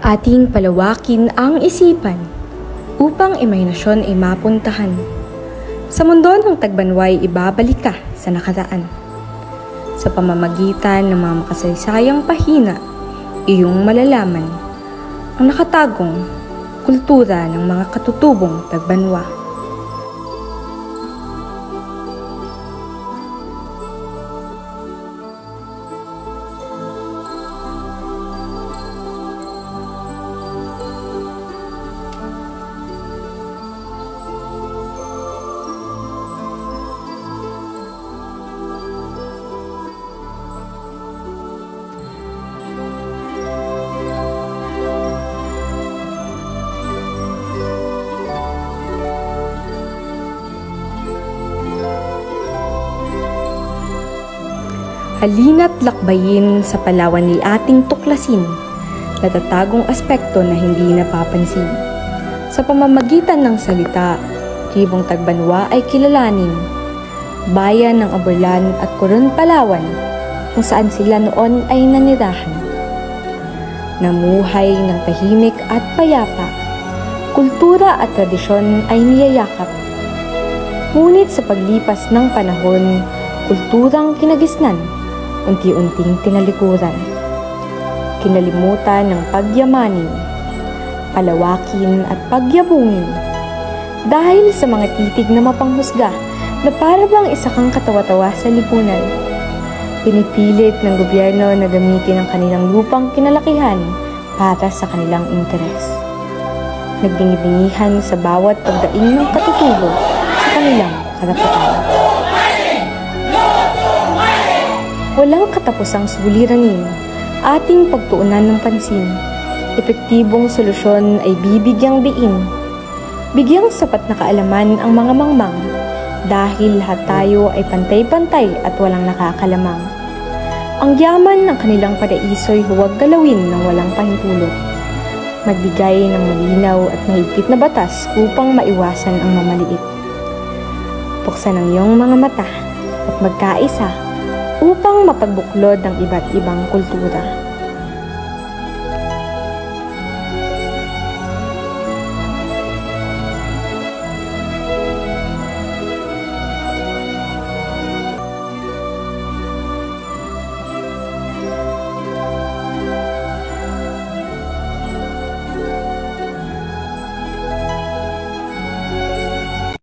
Ating palawakin ang isipan upang imahinasyon ay mapuntahan. Sa mundo ng tagbanway, ibabalik ka sa nakaraan. Sa pamamagitan ng mga makasaysayang pahina, iyong malalaman ang nakatagong kultura ng mga katutubong tagbanwa. Halina't lakbayin sa Palawan ni ating tuklasin natatagong aspekto na hindi napapansin. Sa pamamagitan ng salita, tribong Tagbanwa ay kilalanin, bayan ng Aborlan at Coron, Palawan, kung saan sila noon ay nanirahan. Namuhay ng tahimik at payapa, kultura at tradisyon ay niyayakap. Ngunit sa paglipas ng panahon, kulturang kinagisnan, unti-unting tinalikuran. Kinalimutan ng pagyamanin, palawakin at pagyabungin dahil sa mga titig na mapanghusga na para bang isa kang katawa-tawa sa lipunan. Pinipilit ng gobyerno na gamitin ang kanilang lupang kinalakihan para sa kanilang interes. Nagbingi-bingihan sa bawat pagdaing ng katutubo sa kanilang karapatan. Walang katapusang suliranin, ating pagtuunan ng pansin. Epektibong solusyon ay bibigyang diin. Bigyang sapat na kaalaman ang mga mangmang dahil lahat tayo ay pantay-pantay at walang nakakalamang. Ang yaman ng kanilang paraiso'y huwag galawin ng walang pahintulot. Magbigay ng malinaw at mahigpit na batas upang maiwasan ang mamaliit. Buksan ang iyong mga mata at magkaisa upang mapagbuklod ang iba't ibang kultura.